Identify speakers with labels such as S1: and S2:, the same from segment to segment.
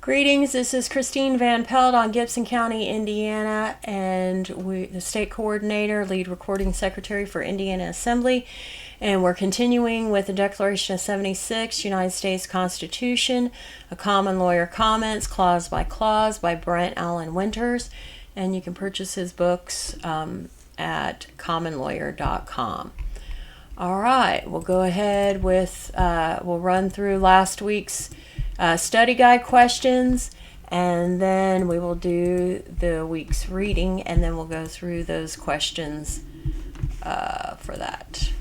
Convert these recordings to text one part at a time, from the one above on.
S1: Greetings, this is Christine Van Pelt on Gibson County, Indiana, and the state coordinator, lead recording secretary for Indiana Assembly, and we're continuing with the Declaration of 76, United States Constitution, a common lawyer comments, clause by Brent Allen Winters, and you can purchase his books at commonlawyer.com. All right, we'll go ahead with, we'll run through last week's study guide questions, and then we will do the week's reading, and then we'll go through those questions for that.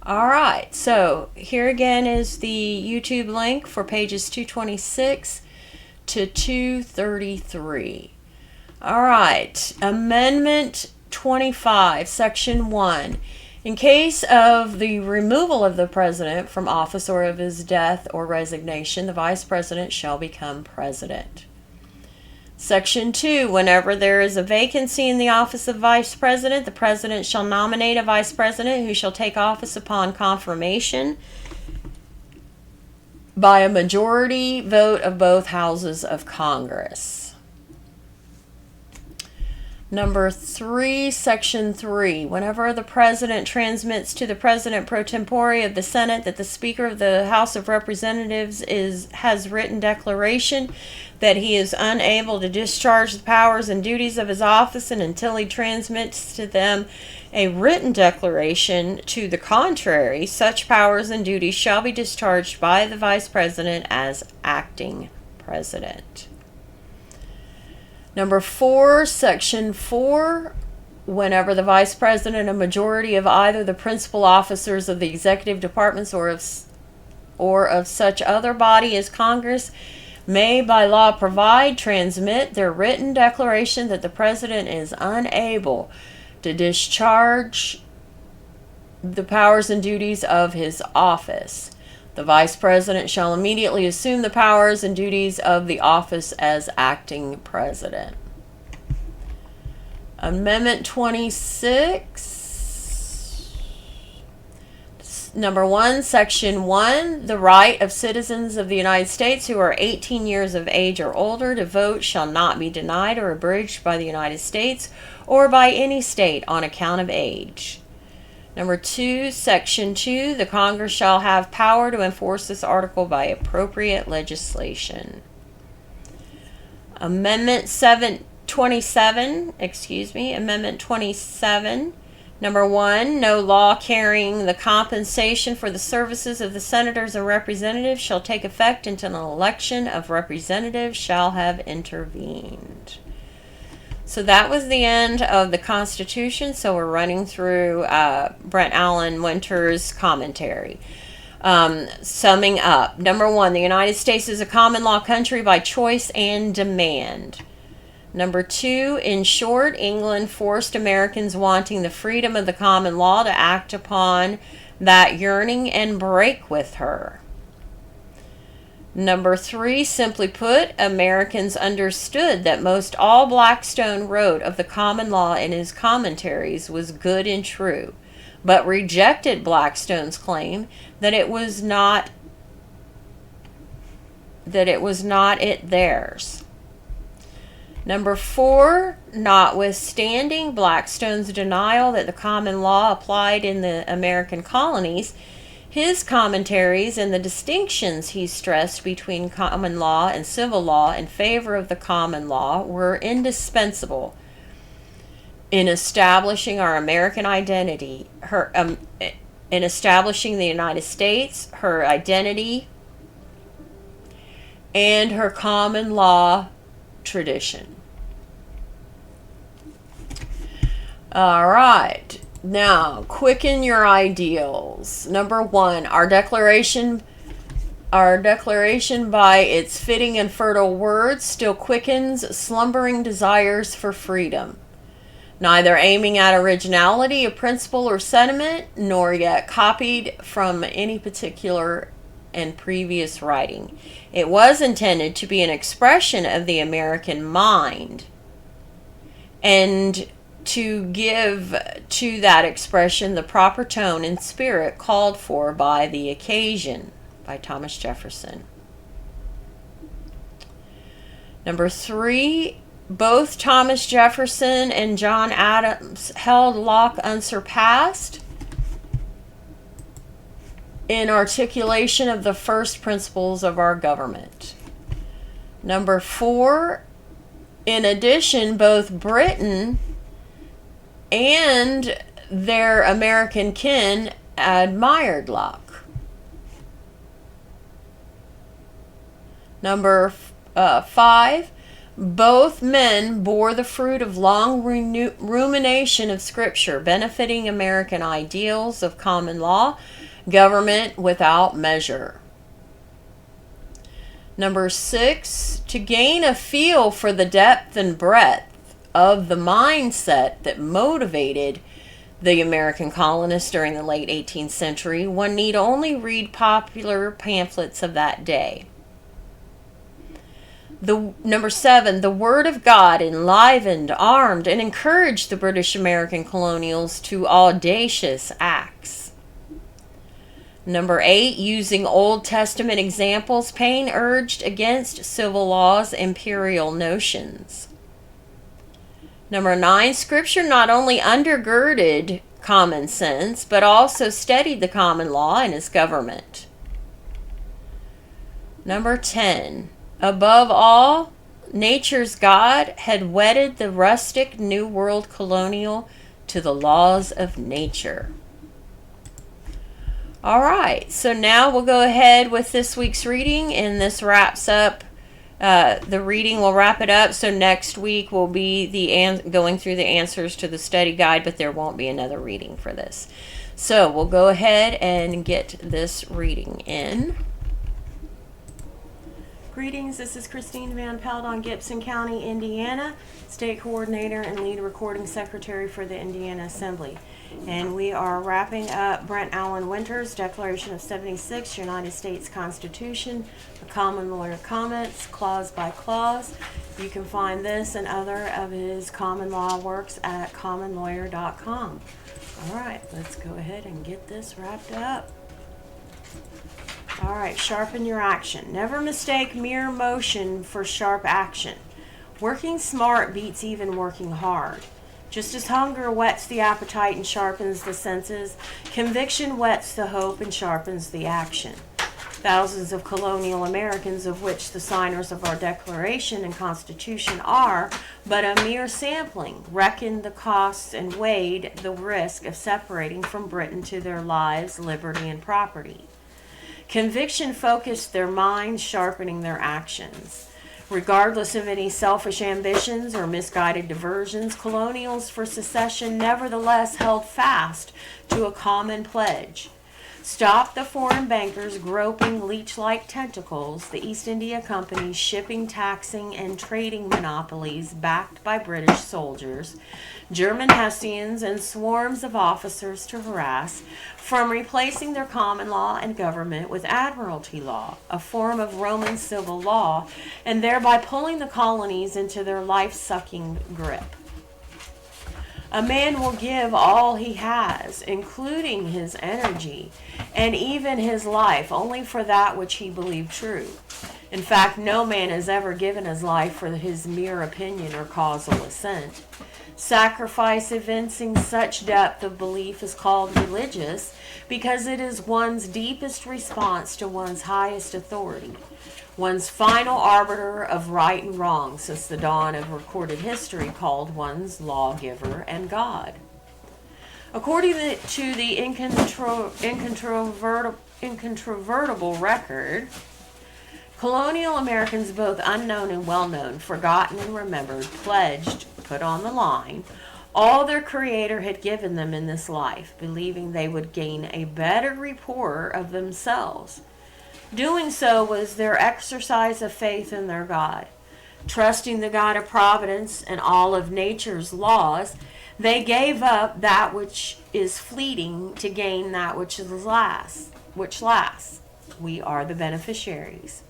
S1: All right, so here again is the YouTube link for pages 226 to 233. All right, Amendment 25, Section 1. In case of the removal of the president from office or of his death or resignation, the vice president shall become president. Section 2. Whenever there is a vacancy in the office of vice president, the president shall nominate a vice president who shall take office upon confirmation by a majority vote of both houses of Congress. Number 3, Section 3. Whenever the President transmits to the President pro tempore of the Senate that the Speaker of the House of Representatives has written declaration that he is unable to discharge the powers and duties of his office, and until he transmits to them a written declaration to the contrary, such powers and duties shall be discharged by the Vice President as acting President. Number 4, Section 4, whenever the Vice President, a majority of either the principal officers of the executive departments or of such other body as Congress, may by law provide, transmit their written declaration that the President is unable to discharge the powers and duties of his office, the Vice President shall immediately assume the powers and duties of the office as acting President. Amendment 26. Number 1, Section 1. The right of citizens of the United States who are 18 years of age or older to vote shall not be denied or abridged by the United States or by any state on account of age. Number 2, Section 2, the Congress shall have power to enforce this article by appropriate legislation. Amendment 27. Number 1, no law carrying the compensation for the services of the senators and representatives shall take effect until an election of representatives shall have intervened. So that was the end of the Constitution. So we're running through Brent Allen Winters' commentary. Summing up. Number 1, the United States is a common law country by choice and demand. Number 2, in short, England forced Americans wanting the freedom of the common law to act upon that yearning and break with her. Number 3, simply put, Americans understood that most all Blackstone wrote of the common law in his commentaries was good and true, but rejected Blackstone's claim that it was not theirs. Number 4, notwithstanding Blackstone's denial that the common law applied in the American colonies, his commentaries and the distinctions he stressed between common law and civil law in favor of the common law were indispensable in establishing our American identity, in establishing the United States, her identity, and her common law tradition. All right. Now, quicken your ideals. Number 1, our declaration by its fitting and fertile words still quickens slumbering desires for freedom, neither aiming at originality of principle or sentiment, nor yet copied from any particular and previous writing. It was intended to be an expression of the American mind, and to give to that expression the proper tone and spirit called for by the occasion, by Thomas Jefferson. Number 3, both Thomas Jefferson and John Adams held Locke unsurpassed in articulation of the first principles of our government. Number 4, in addition, both Britain and their American kin admired Locke. Number 5, both men bore the fruit of long rumination of Scripture, benefiting American ideals of common law, government without measure. Number 6, to gain a feel for the depth and breadth of the mindset that motivated the American colonists during the late 18th century, one need only read popular pamphlets of that day. Number 7, the Word of God enlivened, armed, and encouraged the British American colonials to audacious acts. Number 8, using Old Testament examples, Paine urged against civil law's imperial notions. Number 9, Scripture not only undergirded common sense, but also steadied the common law and its government. Number 10, above all, nature's God had wedded the rustic New World colonial to the laws of nature. All right, so now we'll go ahead with this week's reading, and this wraps up, the reading will wrap it up. So next week will be going through the answers to the study guide, but there won't be another reading for this. So we'll go ahead and get this reading in. Greetings, this is Christine Van Pelt on Gibson County, Indiana, State Coordinator and Lead Recording Secretary for the Indiana Assembly. And we are wrapping up Brent Allen Winter's Declaration of 76, United States Constitution, the Common Lawyer Comments, clause by clause. You can find this and other of his common law works at commonlawyer.com. All right, let's go ahead and get this wrapped up. All right, sharpen your action. Never mistake mere motion for sharp action. Working smart beats even working hard. Just as hunger whets the appetite and sharpens the senses, conviction whets the hope and sharpens the action. Thousands of colonial Americans, of which the signers of our Declaration and Constitution are but a mere sampling, reckoned the costs and weighed the risk of separating from Britain to their lives, liberty, and property. Conviction focused their minds, sharpening their actions. Regardless of any selfish ambitions or misguided diversions, colonials for secession nevertheless held fast to a common pledge. Stop the foreign bankers groping leech-like tentacles, the East India Company's shipping, taxing, and trading monopolies backed by British soldiers, German Hessians, and swarms of officers to harass, from replacing their common law and government with admiralty law, a form of Roman civil law, and thereby pulling the colonies into their life-sucking grip. A man will give all he has, including his energy, and even his life, only for that which he believed true. In fact, no man has ever given his life for his mere opinion or causal assent. Sacrifice evincing such depth of belief is called religious because it is one's deepest response to one's highest authority, one's final arbiter of right and wrong since the dawn of recorded history, called one's lawgiver and God. According to the incontrovertible record, colonial Americans, both unknown and well-known, forgotten and remembered, pledged, put on the line, all their Creator had given them in this life, believing they would gain a better rapport of themselves. Doing so was their exercise of faith in their God. Trusting the God of providence and all of nature's laws, they gave up that which is fleeting to gain that which lasts. We are the beneficiaries.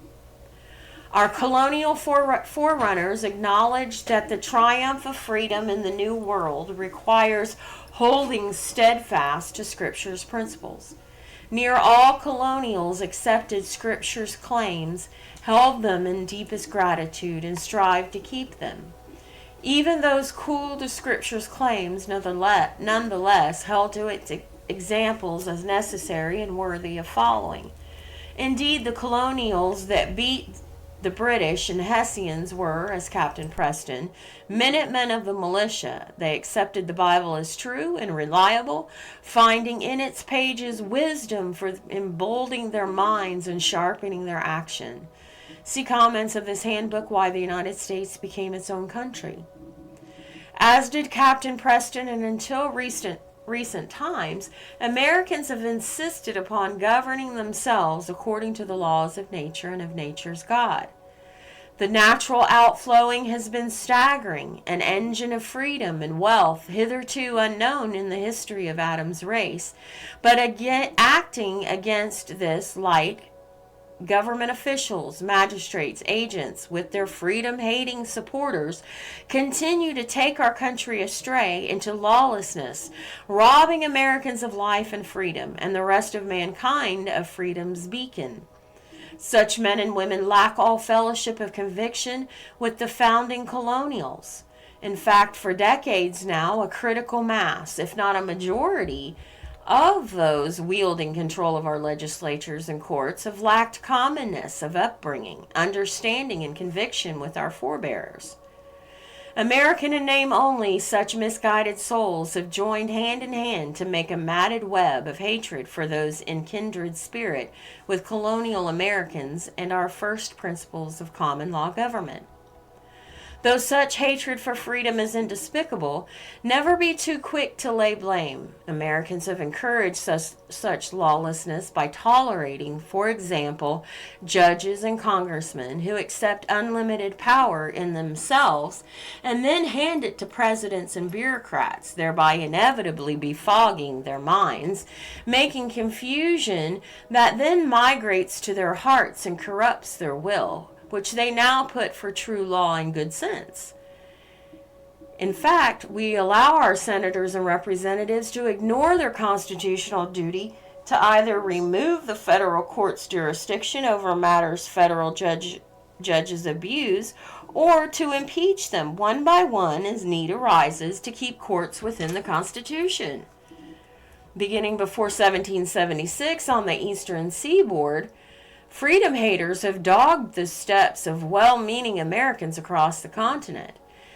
S1: Our colonial forerunners acknowledged that the triumph of freedom in the New World requires holding steadfast to Scripture's principles. Near all colonials accepted Scripture's claims, held them in deepest gratitude, and strived to keep them. Even those cool to Scripture's claims nonetheless held to its examples as necessary and worthy of following. Indeed, the colonials that beat the British and Hessians were, as Captain Preston, minutemen of the militia. They accepted the Bible as true and reliable, finding in its pages wisdom for emboldening their minds and sharpening their action. See comments of this handbook, Why the United States Became Its Own Country. As did Captain Preston, and until recent times, Americans have insisted upon governing themselves according to the laws of nature and of nature's God. The natural outflowing has been staggering, an engine of freedom and wealth hitherto unknown in the history of Adam's race, but again, acting against this like government officials, magistrates, agents, with their freedom-hating supporters, continue to take our country astray into lawlessness, robbing Americans of life and freedom, and the rest of mankind of freedom's beacon. Such men and women lack all fellowship of conviction with the founding colonials. In fact, for decades now, a critical mass, if not a majority, of those wielding control of our legislatures and courts have lacked commonness of upbringing, understanding, and conviction with our forebears. American in name only, such misguided souls have joined hand in hand to make a matted web of hatred for those in kindred spirit with colonial Americans and our first principles of common law government. Though such hatred for freedom is despicable, never be too quick to lay blame. Americans have encouraged such lawlessness by tolerating, for example, judges and congressmen who accept unlimited power in themselves and then hand it to presidents and bureaucrats, thereby inevitably befogging their minds, making confusion that then migrates to their hearts and corrupts their will, which they now put for true law and good sense. In fact, we allow our senators and representatives to ignore their constitutional duty to either remove the federal court's jurisdiction over matters federal judges abuse, or to impeach them one by one as need arises to keep courts within the Constitution. Beginning before 1776 on the eastern seaboard, freedom haters have dogged the steps of well-meaning Americans across the continent,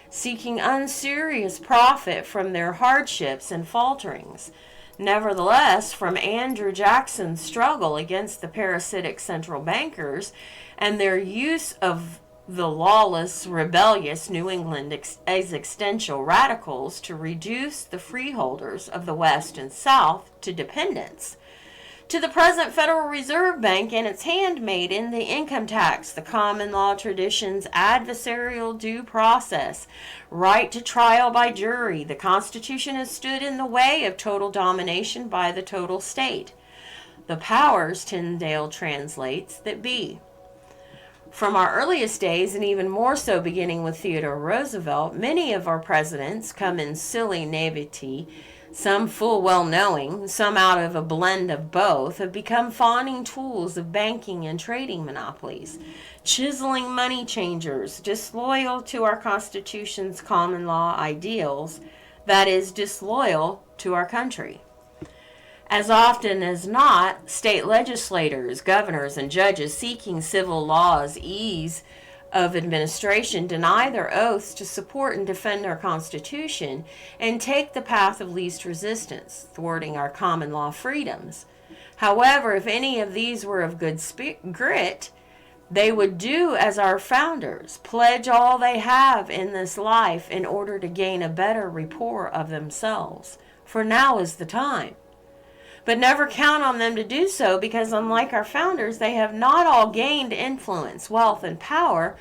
S1: seeking unserious profit from their hardships and falterings. Nevertheless, from Andrew Jackson's struggle against the parasitic central bankers and their use of the lawless, rebellious New England existential radicals to reduce the freeholders of the West and South to dependents, to the present Federal Reserve Bank and its handmaid in the income tax, the common law traditions, adversarial due process, right to trial by jury, the Constitution has stood in the way of total domination by the total state. The powers, Tyndale translates, that be. From our earliest days, and even more so beginning with Theodore Roosevelt, many of our presidents come in silly naivety, some full well knowing, some out of a blend of both, have become fawning tools of banking and trading monopolies, chiseling money changers, disloyal to our Constitution's common law ideals, that is, disloyal to our country. As often as not, state legislators, governors, and judges seeking civil law's ease of administration deny their oaths to support and defend our Constitution and take the path of least resistance, thwarting our common law freedoms. However, if any of these were of good grit, they would do as our founders, pledge all they have in this life in order to gain a better rapport of themselves. For now is the time. But never count on them to do so, because unlike our founders, they have not all gained influence, wealth, and power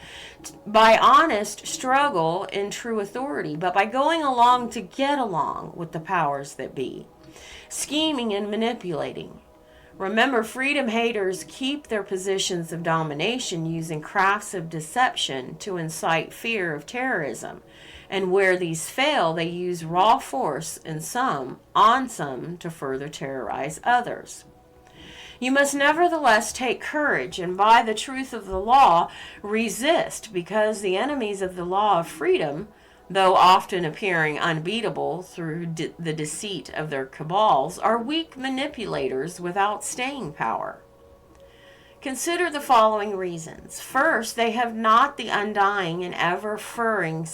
S1: by honest struggle in true authority, but by going along to get along with the powers that be, scheming and manipulating. Remember, freedom haters keep their positions of domination using crafts of deception to incite fear of terrorism. And where these fail, they use raw force on some to further terrorize others. You must nevertheless take courage, and by the truth of the law resist, because the enemies of the law of freedom, though often appearing unbeatable through the deceit of their cabals, are weak manipulators without staying power. Consider the following reasons. First, they have not the undying and ever-firing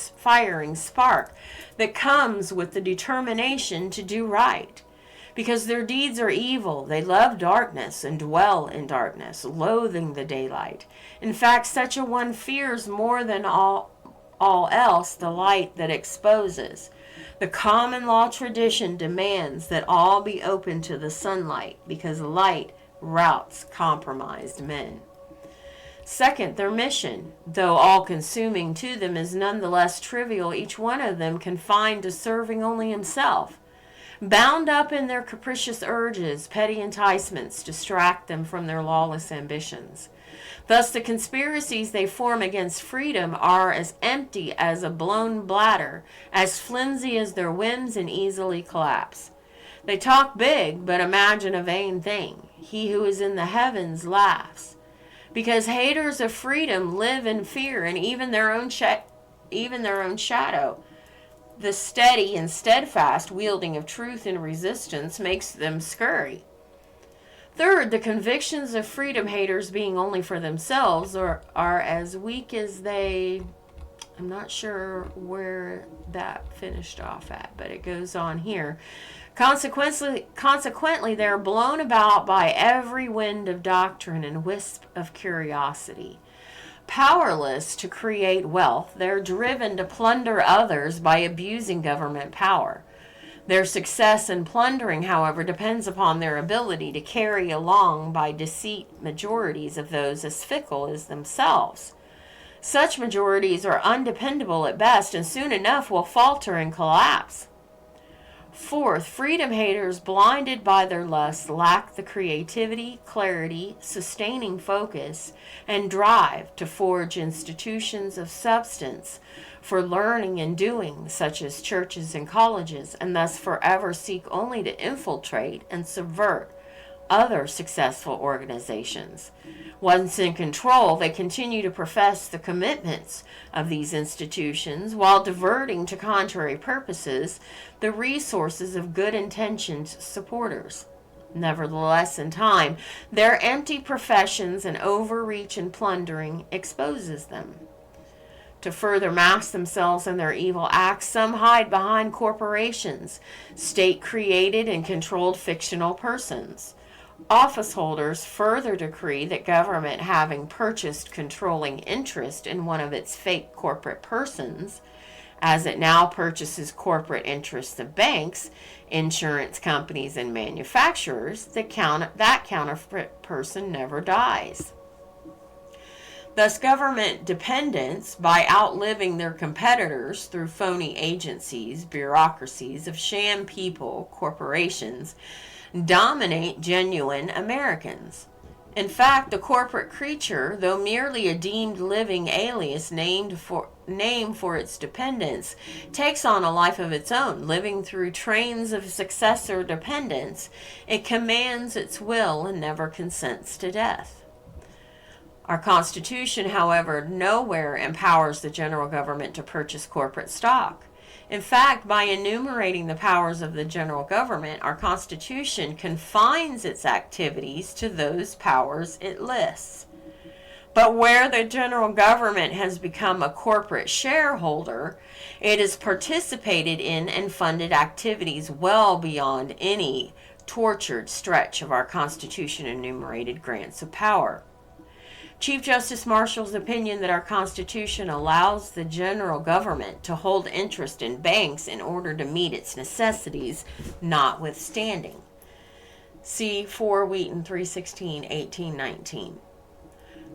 S1: spark that comes with the determination to do right. Because their deeds are evil, they love darkness and dwell in darkness, loathing the daylight. In fact, such a one fears more than all else the light that exposes. The common law tradition demands that all be open to the sunlight, because light routs compromised men. Second, their mission, though all-consuming to them, is nonetheless trivial, each one of them confined to serving only himself. Bound up in their capricious urges, petty enticements distract them from their lawless ambitions. Thus, the conspiracies they form against freedom are as empty as a blown bladder, as flimsy as their whims, and easily collapse. They talk big, but imagine a vain thing. He who is in the heavens laughs. Because haters of freedom live in fear, and even their own shadow. The steady and steadfast wielding of truth and resistance makes them scurry. Third, the convictions of freedom haters, being only for themselves, are as weak as they... I'm not sure where that finished off at, but it goes on here. Consequently, they are blown about by every wind of doctrine and wisp of curiosity. Powerless to create wealth, they're driven to plunder others by abusing government power. Their success in plundering, however, depends upon their ability to carry along by deceit majorities of those as fickle as themselves. Such majorities are undependable at best, and soon enough will falter and collapse. Fourth, freedom haters, blinded by their lusts, lack the creativity, clarity, sustaining focus, and drive to forge institutions of substance for learning and doing, such as churches and colleges, and thus forever seek only to infiltrate and subvert other successful organizations. Once in control, they continue to profess the commitments of these institutions while diverting to contrary purposes the resources of good-intentioned supporters. Nevertheless, in time, their empty professions and overreach in plundering exposes them. To further mask themselves in their evil acts, some hide behind corporations, state-created and controlled fictional persons. Office holders further decree that government, having purchased controlling interest in one of its fake corporate persons, as it now purchases corporate interests of banks, insurance companies, and manufacturers, that counterfeit person never dies. Thus, government dependents, by outliving their competitors through phony agencies, bureaucracies of sham people, corporations, dominate genuine Americans. In fact, the corporate creature, though merely a deemed living alias name for its dependents, takes on a life of its own. Living through trains of successor dependents, it commands its will and never consents to death. Our Constitution, however, nowhere empowers the general government to purchase corporate stock. In fact, by enumerating the powers of the general government, our Constitution confines its activities to those powers it lists. But where the general government has become a corporate shareholder, it has participated in and funded activities well beyond any tortured stretch of our Constitution enumerated grants of power. Chief Justice Marshall's opinion that our Constitution allows the general government to hold interest in banks in order to meet its necessities, notwithstanding. See 4 Wheaton 316, 1819.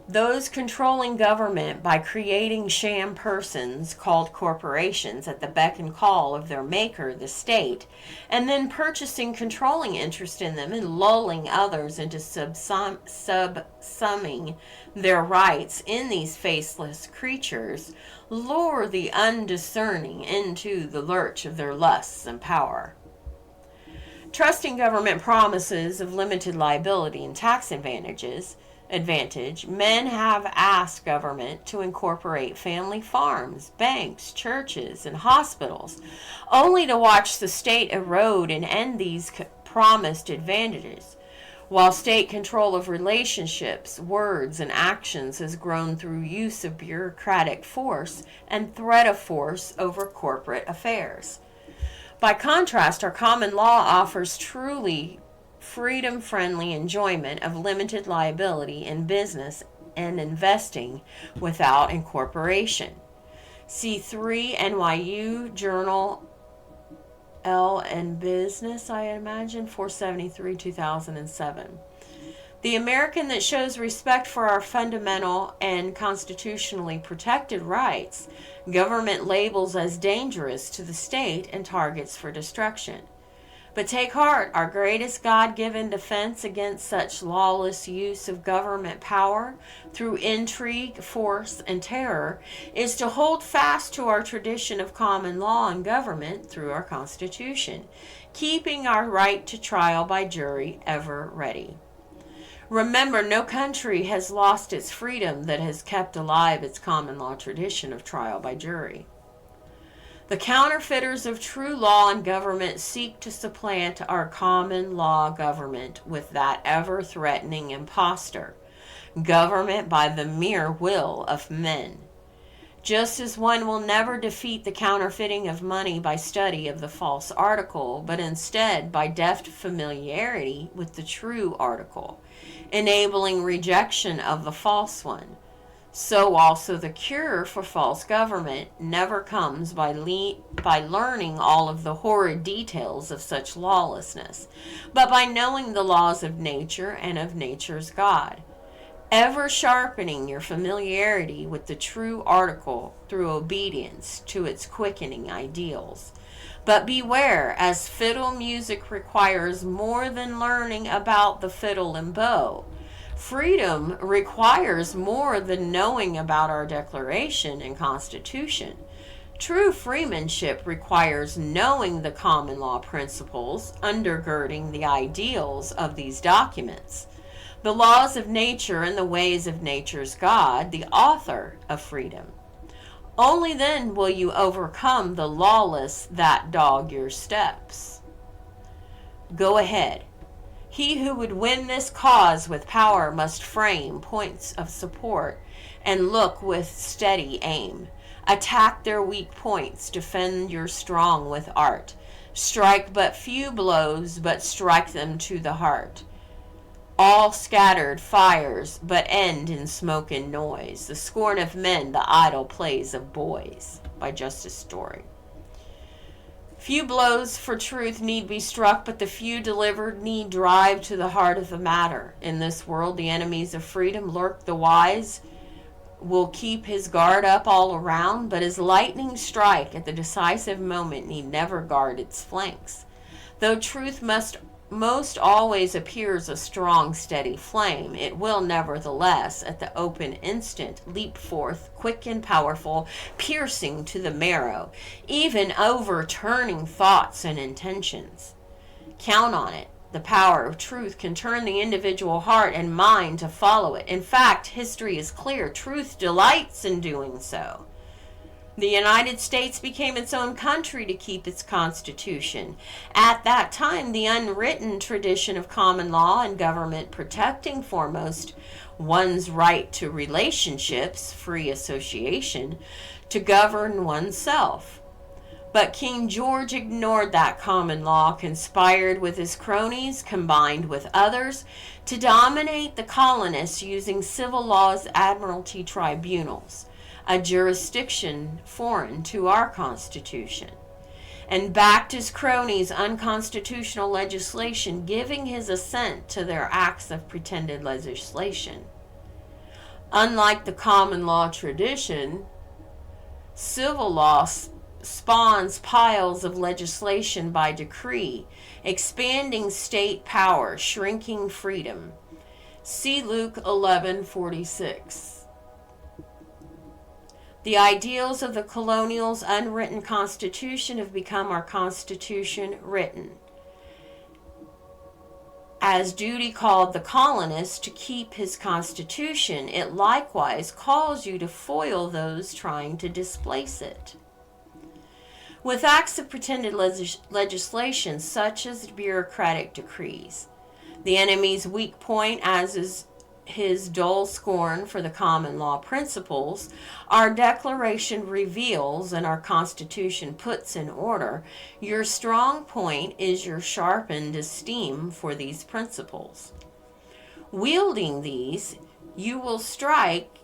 S1: Those controlling government by creating sham persons called corporations at the beck and call of their maker, the state, and then purchasing controlling interest in them and lulling others into subsuming their rights in these faceless creatures, lure the undiscerning into the lurch of their lusts and power. Trusting government promises of limited liability and tax advantage, men have asked government to incorporate family farms, banks, churches, and hospitals, only to watch the state erode and end these promised advantages. While state control of relationships, words, and actions has grown through use of bureaucratic force and threat of force over corporate affairs. By contrast, our common law offers truly freedom-friendly enjoyment of limited liability in business and investing without incorporation. See 3 NYU Journal L and Business, I imagine, 473, 2007. The American that shows respect for our fundamental and constitutionally protected rights, government labels as dangerous to the state and targets for destruction. But take heart, our greatest God-given defense against such lawless use of government power through intrigue, force, and terror is to hold fast to our tradition of common law and government through our Constitution, keeping our right to trial by jury ever ready. Remember, no country has lost its freedom that has kept alive its common law tradition of trial by jury. The counterfeiters of true law and government seek to supplant our common law government with that ever-threatening impostor, government by the mere will of men. Just as one will never defeat the counterfeiting of money by study of the false article, but instead by deft familiarity with the true article, enabling rejection of the false one, so also the cure for false government never comes by learning all of the horrid details of such lawlessness, but by knowing the laws of nature and of nature's God, ever sharpening your familiarity with the true article through obedience to its quickening ideals. But beware, as fiddle music requires more than learning about the fiddle and bow. Freedom requires more than knowing about our Declaration and Constitution. True freemanship requires knowing the common law principles undergirding the ideals of these documents, the laws of nature and the ways of nature's God, the author of freedom. Only then will you overcome the lawless that dog your steps. Go ahead. He who would win this cause with power must frame points of support and look with steady aim. Attack their weak points, defend your strong with art. Strike but few blows, but strike them to the heart. All scattered fires, but end in smoke and noise. The scorn of men, the idle plays of boys. By Justice Story. Few blows for truth need be struck, but the few delivered need drive to the heart of the matter. In this world, the enemies of freedom lurk. The wise will keep his guard up all around, but his lightning strike at the decisive moment need never guard its flanks. Though truth most always appears a strong, steady flame, it will nevertheless, at the open instant, leap forth, quick and powerful, piercing to the marrow, even overturning thoughts and intentions. Count on it. The power of truth can turn the individual heart and mind to follow it. In fact, history is clear. Truth delights in doing so. The United States became its own country to keep its Constitution. At that time, the unwritten tradition of common law and government protecting foremost one's right to relationships, free association, to govern oneself. But King George ignored that common law, conspired with his cronies, combined with others, to dominate the colonists using civil law's admiralty tribunals, a jurisdiction foreign to our Constitution, and backed his cronies' unconstitutional legislation, giving his assent to their acts of pretended legislation. Unlike the common law tradition, civil law spawns piles of legislation by decree, expanding state power, shrinking freedom. See Luke 11:46. The ideals of the colonials' unwritten constitution have become our constitution written. as duty called the colonists to keep his constitution, it likewise calls you to foil those trying to displace it. With acts of pretended legislation, such as bureaucratic decrees, the enemy's weak point, as is his dull scorn for the common law principles, our Declaration reveals and our Constitution puts in order. Your strong point is your sharpened esteem for these principles. Wielding these, you will strike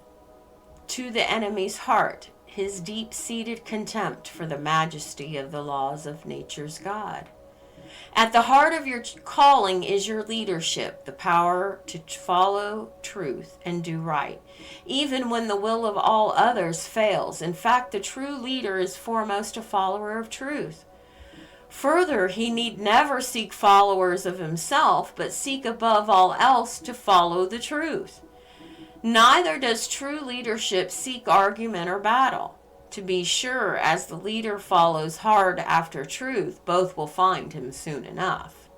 S1: to the enemy's heart his deep-seated contempt for the majesty of the laws of nature's God. At the heart of your calling is your leadership, the power to follow truth and do right, even when the will of all others fails. In fact, the true leader is foremost a follower of truth. Further, he need never seek followers of himself, but seek above all else to follow the truth. Neither does true leadership seek argument or battle. To be sure, as the leader follows hard after truth, both will find him soon enough.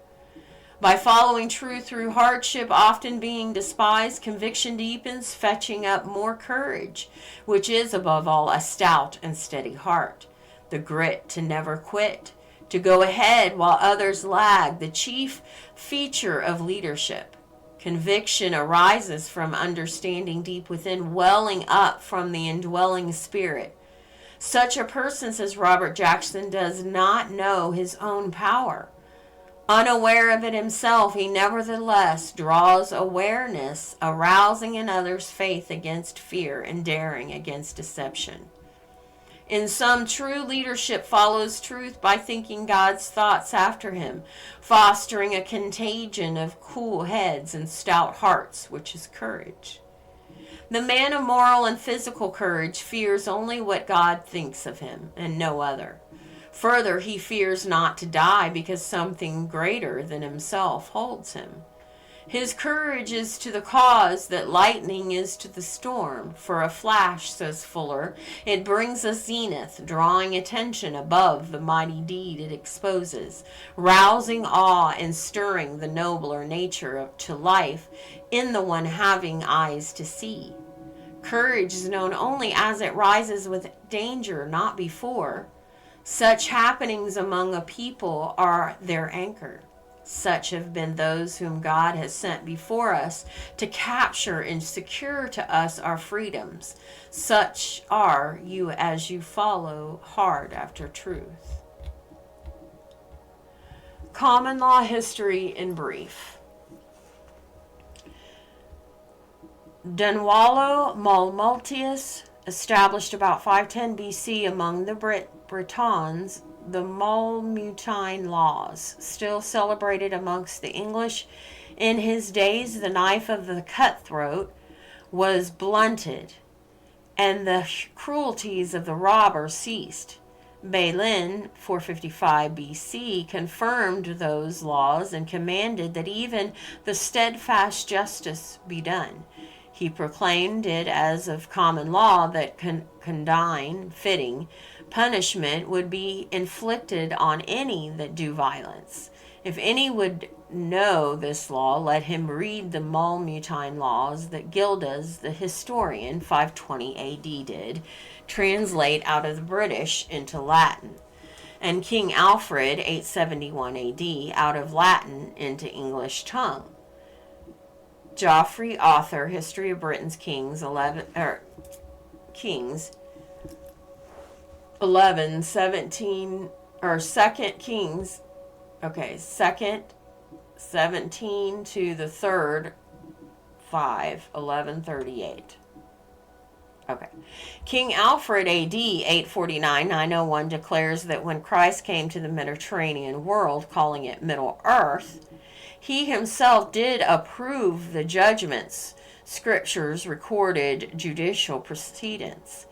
S1: By following truth through hardship, often being despised, conviction deepens, fetching up more courage, which is above all a stout and steady heart, the grit to never quit, to go ahead while others lag, the chief feature of leadership. Conviction arises from understanding deep within, welling up from the indwelling spirit. Such a person, says Robert Jackson, does not know his own power. Unaware of it himself, he nevertheless draws awareness, arousing in others faith against fear and daring against deception. In sum, true leadership follows truth by thinking God's thoughts after him, fostering a contagion of cool heads and stout hearts, which is courage. The man of moral and physical courage fears only what God thinks of him, and no other. Further, he fears not to die because something greater than himself holds him. His courage is to the cause that lightning is to the storm. For a flash, says Fuller, it brings a zenith, drawing attention above the mighty deed it exposes, rousing awe and stirring the nobler nature to life in the one having eyes to see. Courage is known only as it rises with danger, not before. Such happenings among a people are their anchor. Such have been those whom God has sent before us to capture and secure to us our freedoms. Such are you as you follow hard after truth. Common law history in brief. Dunwallo Malmultius established about 510 BC among the Britons the Mamertine laws, still celebrated amongst the English. In his days, the knife of the cutthroat was blunted, and the cruelties of the robber ceased. Balin, 455 BC, confirmed those laws and commanded that even the steadfast justice be done. He proclaimed it as of common law that condign, fitting, punishment would be inflicted on any that do violence. If any would know this law, let him read the Mamertine laws that Gildas, the historian, 520 AD did, translate out of the British into Latin, and King Alfred, 871 AD, out of Latin into English tongue. Geoffrey, author, History of Britain's Kings, 11, 17, or 2 Kings, 2nd, 17 to the 3rd, 5, 1138. Okay. King Alfred AD 849-901 declares that when Christ came to the Mediterranean world, calling it Middle Earth, he himself did approve the judgments, scriptures, recorded judicial precedents.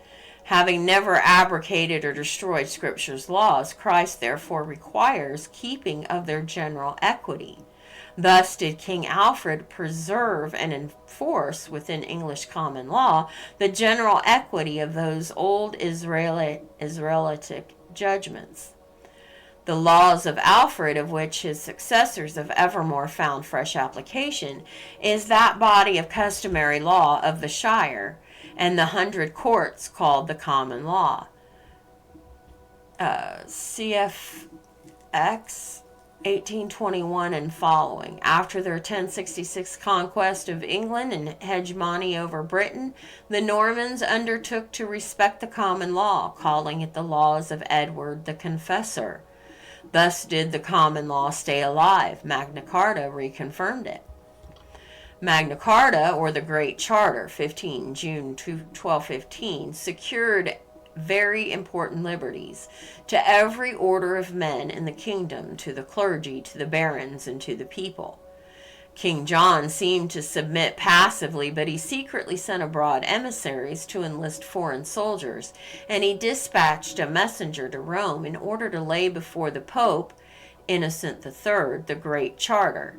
S1: Having never abrogated or destroyed scripture's laws, Christ therefore requires keeping of their general equity. Thus did King Alfred preserve and enforce within English common law the general equity of those old Israelitic judgments. The laws of Alfred, of which his successors have evermore found fresh application, is that body of customary law of the shire, and the 100 courts called the common law. CFX 1821 and following. After their 1066 conquest of England and hegemony over Britain, the Normans undertook to respect the common law, calling it the laws of Edward the Confessor. Thus did the common law stay alive. Magna Carta reconfirmed it. Magna Carta, or the Great Charter, June 1215, secured very important liberties to every order of men in the kingdom, to the clergy, to the barons, and to the people. King John seemed to submit passively, but he secretly sent abroad emissaries to enlist foreign soldiers, and he dispatched a messenger to Rome in order to lay before the Pope, Innocent III, the Great Charter.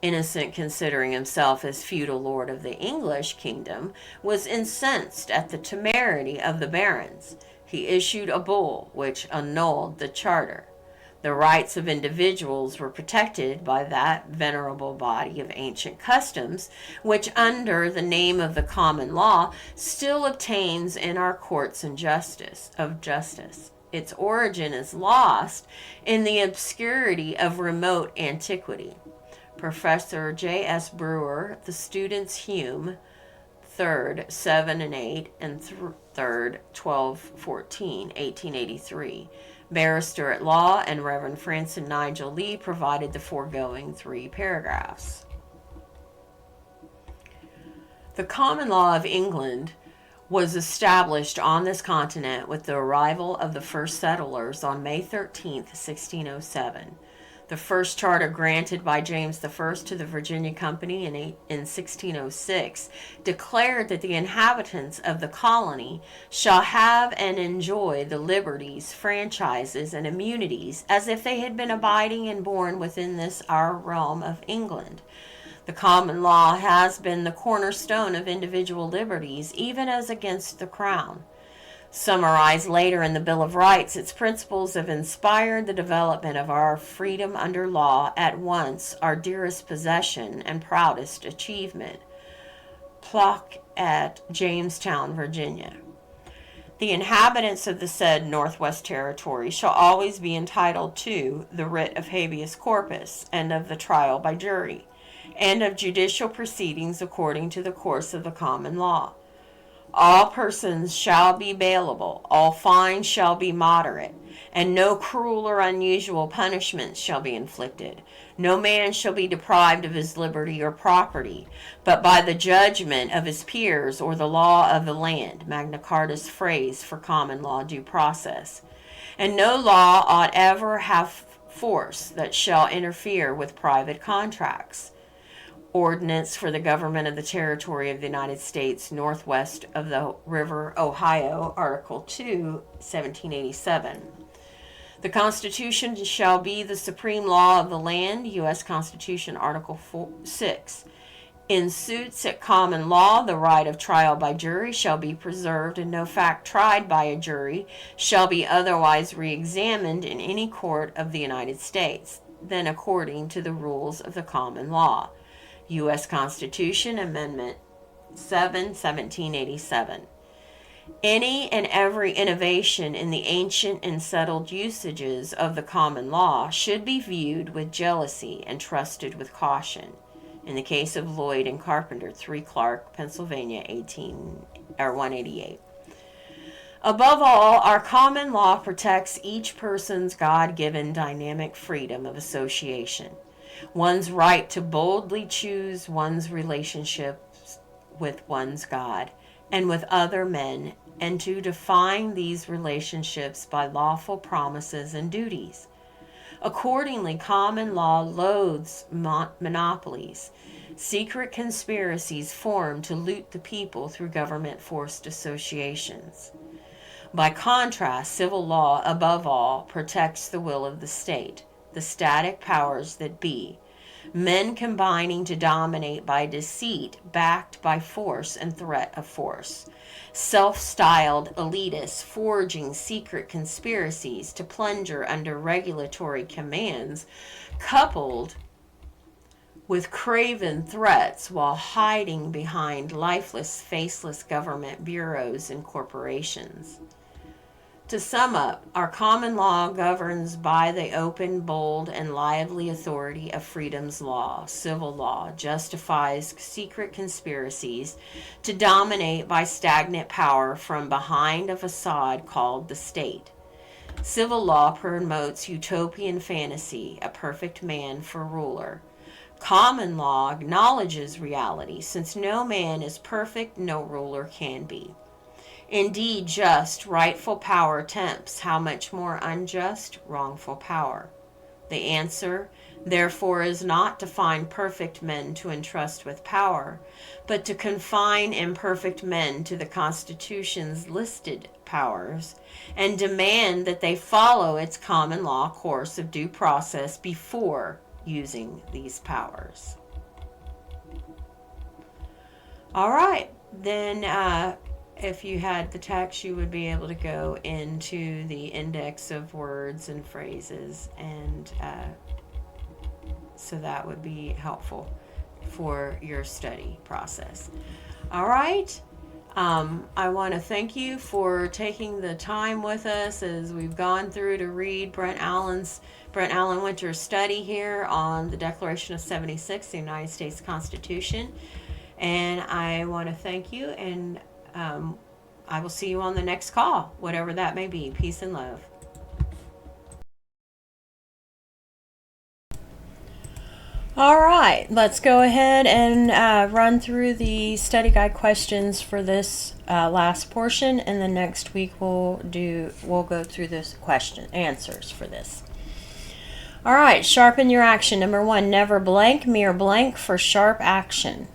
S1: Innocent, considering himself as feudal lord of the English kingdom, was incensed at the temerity of the barons. He issued a bull which annulled the charter. The rights of individuals were protected by that venerable body of ancient customs, which under the name of the common law still obtains in our courts of justice. Its origin is lost in the obscurity of remote antiquity. Professor J.S. Brewer, The Students' Hume, 3rd, 7 and 8, and 3rd, 12, 14, 1883. Barrister at Law, and Reverend Francis Nigel Lee provided the foregoing 3 paragraphs. The common law of England was established on this continent with the arrival of the first settlers on May 13, 1607. The first charter granted by James I to the Virginia Company in 1606 declared that the inhabitants of the colony shall have and enjoy the liberties, franchises, and immunities as if they had been abiding and born within this our realm of England. The common law has been the cornerstone of individual liberties, even as against the crown. Summarized later in the Bill of Rights, its principles have inspired the development of our freedom under law, at once our dearest possession and proudest achievement. Plock at Jamestown, Virginia. The inhabitants of the said Northwest Territory shall always be entitled to the writ of habeas corpus, and of the trial by jury, and of judicial proceedings according to the course of the common law. All persons shall be bailable, all fines shall be moderate, and no cruel or unusual punishments shall be inflicted. No man shall be deprived of his liberty or property, but by the judgment of his peers or the law of the land, Magna Carta's phrase for common law due process. And no law ought ever have force that shall interfere with private contracts. Ordinance for the government of the territory of the United States northwest of the River Ohio, Article 2, 1787. The Constitution shall be the supreme law of the land, U.S. Constitution, Article 6. In suits at common law, the right of trial by jury shall be preserved, and no fact tried by a jury shall be otherwise re-examined in any court of the United States than according to the rules of the common law. U.S. Constitution, Amendment 7, 1787. Any and every innovation in the ancient and settled usages of the common law should be viewed with jealousy and trusted with caution. In the case of Lloyd and Carpenter, 3 Clark, Pennsylvania, 188. Above all, our common law protects each person's God-given dynamic freedom of association, one's right to boldly choose one's relationships with one's God and with other men, and to define these relationships by lawful promises and duties. Accordingly, common law loathes monopolies, secret conspiracies formed to loot the people through government-forced associations. By contrast, civil law, above all, protects the will of the state, the static powers that be, men combining to dominate by deceit, backed by force and threat of force. Self-styled elitists forging secret conspiracies to plunder under regulatory commands, coupled with craven threats while hiding behind lifeless, faceless government bureaus and corporations. To sum up, our common law governs by the open, bold, and lively authority of freedom's law. Civil law justifies secret conspiracies to dominate by stagnant power from behind a facade called the state. Civil law promotes utopian fantasy, a perfect man for ruler. Common law acknowledges reality. Since no man is perfect, no ruler can be. Indeed, just, rightful power tempts. How much more unjust, wrongful power? The answer, therefore, is not to find perfect men to entrust with power, but to confine imperfect men to the Constitution's listed powers, and demand that they follow its common law course of due process before using these powers. All right, then if you had the text, you would be able to go into the index of words and phrases, and so that would be helpful for your study process. All right. I want to thank you for taking the time with us as we've gone through to read Brent Allen Winter's study here on the Declaration of 76, the United States Constitution. And I want to thank you, and I will see you on the next call, whatever that may be. Peace and love. All right, let's go ahead and run through the study guide questions for this last portion, and then next week we'll go through this answers for this. All right, sharpen your action. Number 1, never blank, mere blank for sharp action.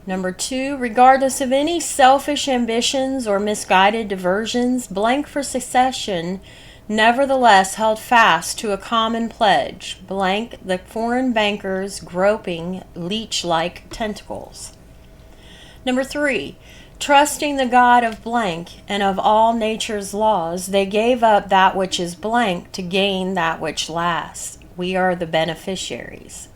S1: Number 2, regardless of any selfish ambitions or misguided diversions, blank for secession, nevertheless held fast to a common pledge, blank the foreign bankers groping leech-like tentacles. Number 3, trusting the God of blank and of all nature's laws, they gave up that which is blank to gain that which lasts. We are the beneficiaries.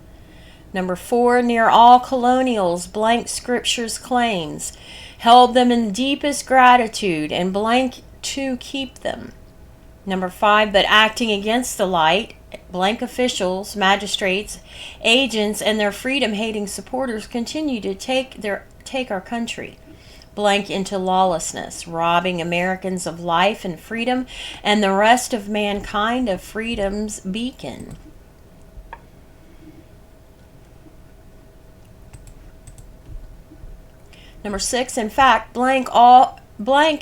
S1: Number 4, near all colonials, blank scripture's claims, held them in deepest gratitude and blank to keep them. Number 5, but acting against the light, blank officials, magistrates, agents, and their freedom-hating supporters continue to take our country, blank into lawlessness, robbing Americans of life and freedom and the rest of mankind of freedom's beacon. Number 6, in fact, blank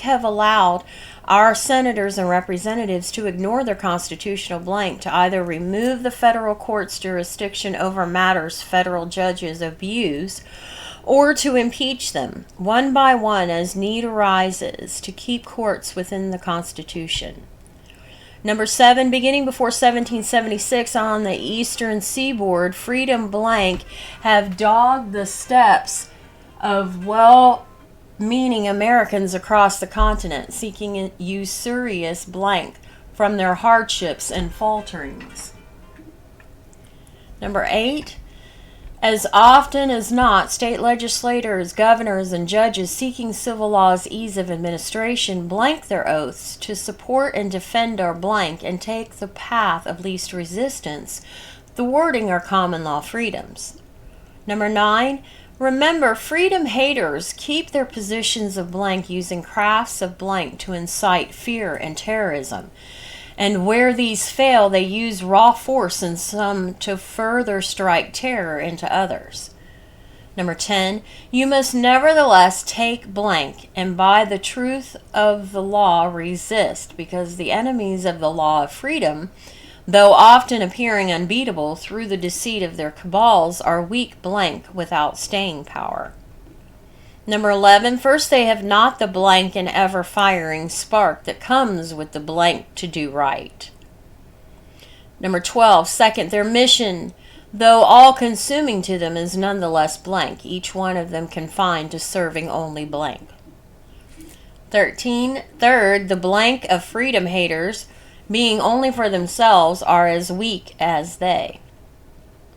S1: have allowed our senators and representatives to ignore their constitutional blank to either remove the federal court's jurisdiction over matters federal judges abuse, or to impeach them one by one as need arises to keep courts within the Constitution. Number 7, beginning before 1776 on the eastern seaboard, freedom blank have dogged the steps of well-meaning Americans across the continent, seeking usurious blank from their hardships and falterings. Number 8, as often as not, state legislators, governors, and judges seeking civil law's ease of administration blank their oaths to support and defend our blank and take the path of least resistance, thwarting our common law freedoms. Number 9, remember, freedom haters keep their positions of blank using crafts of blank to incite fear and terrorism. And where these fail, they use raw force in some to further strike terror into others. Number 10, you must nevertheless take blank and by the truth of the law resist, because the enemies of the law of freedom, though often appearing unbeatable through the deceit of their cabals, are weak blank without staying power. Number 11, first, they have not the blank and ever-firing spark that comes with the blank to do right. Number 12, second, their mission, though all consuming to them is nonetheless blank, each one of them confined to serving only blank. 13. Third, the blank of freedom haters, being only for themselves, are as weak as they.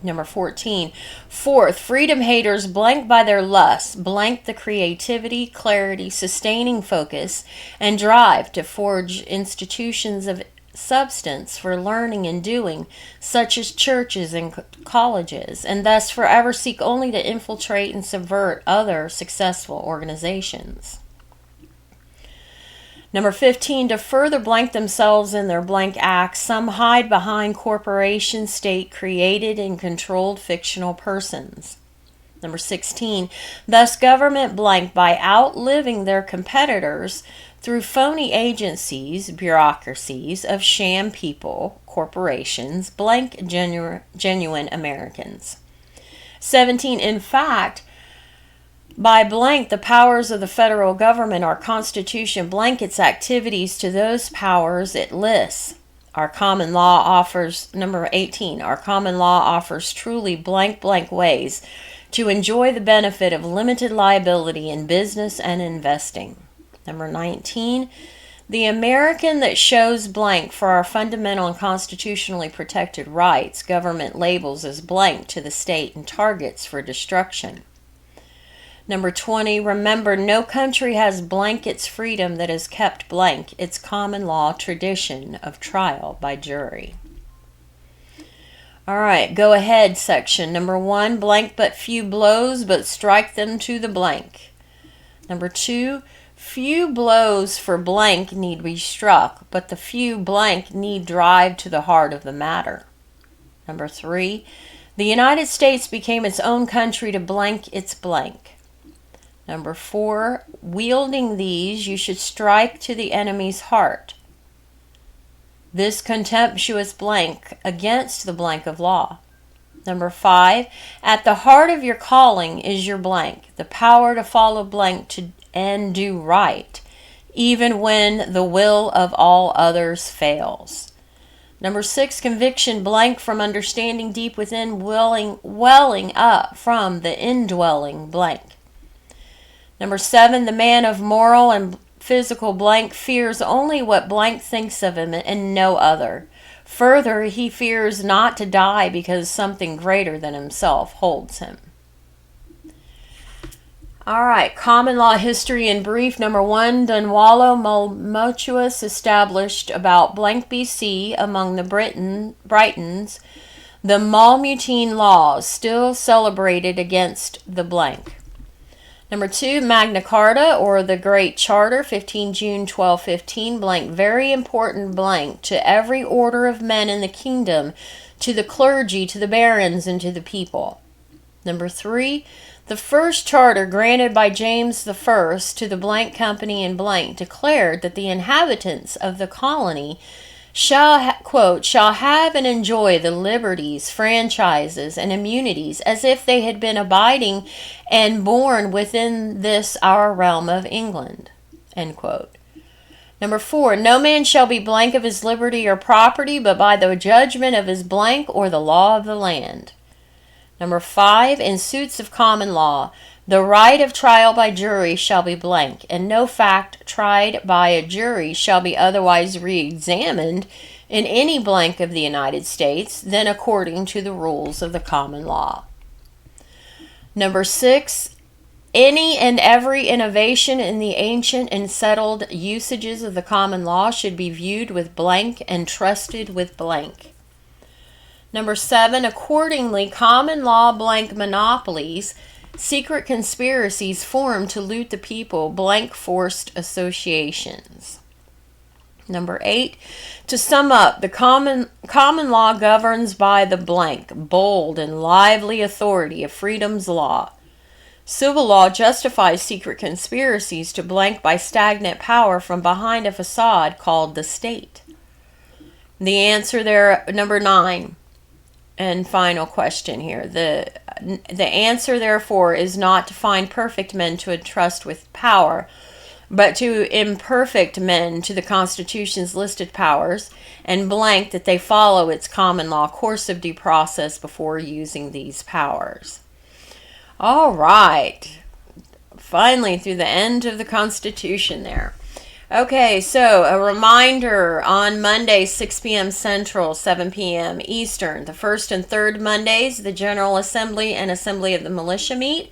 S1: Number 14. Fourth, freedom haters blank by their lusts, blank the creativity, clarity, sustaining focus, and drive to forge institutions of substance for learning and doing, such as churches and colleges, and thus forever seek only to infiltrate and subvert other successful organizations. Number 15, to further blank themselves in their blank acts, some hide behind corporation, state created and controlled fictional persons. Number 16, thus government blank by outliving their competitors through phony agencies, bureaucracies of sham people, corporations, blank genuine Americans. 17, in fact, by blank the powers of the federal government, our Constitution blankets activities to those powers it lists. Our common law offers, number 18, our common law offers truly blank ways to enjoy the benefit of limited liability in business and investing. Number 19, the American that shows blank for our fundamental and constitutionally protected rights, government labels as blank to the state and targets for destruction. Number 20, remember, no country has blank its freedom that is kept blank its common law tradition of trial by jury. All right, go ahead section. Number 1, blank but few blows, but strike them to the blank. Number 2, few blows for blank need be struck, but the few blank need drive to the heart of the matter. Number 3, the United States became its own country to blank its blank. Number 4, wielding these, you should strike to the enemy's heart. This contemptuous blank against the blank of law. Number 5, at the heart of your calling is your blank, the power to follow blank to and do right, even when the will of all others fails. Number 6, conviction blank from understanding deep within, welling up from the indwelling blank. Number 7, the man of moral and physical blank fears only what blank thinks of him and no other. Further, he fears not to die because something greater than himself holds him. All right, common law history in brief. Number 1, Dunwallo Malmotuus established about blank BC among the Britons the Malmutine laws, still celebrated against the blank. Number 2, Magna Carta, or the Great Charter, 15 June 1215, blank, very important blank, to every order of men in the kingdom, to the clergy, to the barons, and to the people. Number 3, the first charter granted by James I to the blank company in blank declared that the inhabitants of the colony shall, shall have and enjoy the liberties, franchises, and immunities as if they had been abiding and born within this our realm of England, end quote. Number 4, no man shall be blank of his liberty or property, but by the judgment of his blank or the law of the land. Number 5, in suits of common law, the right of trial by jury shall be blank, and no fact tried by a jury shall be otherwise re-examined in any blank of the United States than according to the rules of the common law. Number 6, any and every innovation in the ancient and settled usages of the common law should be viewed with blank and trusted with blank. Number 7, accordingly, common law blank monopolies, secret conspiracies formed to loot the people, blank forced associations. Number 8, to sum up, the common law governs by the blank, bold and lively authority of freedom's law. Civil law justifies secret conspiracies to blank by stagnant power from behind a facade called the state. The answer there, number 9. And final question here. The answer, therefore, is not to find perfect men to entrust with power, but to imperfect men to the Constitution's listed powers, and blank that they follow its common law course of due process before using these powers. All right. Finally, through the end of the Constitution there. Okay, so a reminder on Monday, 6 p.m. Central, 7 p.m. Eastern. The first and third Mondays, the General Assembly and Assembly of the Militia meet.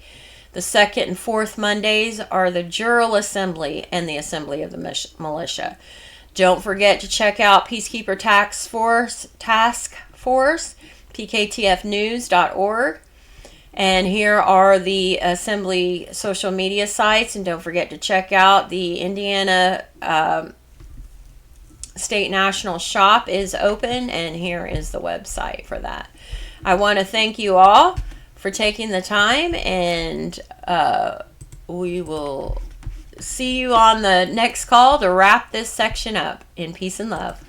S1: The second and fourth Mondays are the Jural Assembly and the Assembly of the Militia. Don't forget to check out Peacekeeper Task Force, pktfnews.org. And here are the Assembly social media sites. And don't forget to check out the Indiana State National Shop is open. And here is the website for that. I want to thank you all for taking the time. And we will see you on the next call to wrap this section up. In peace and love.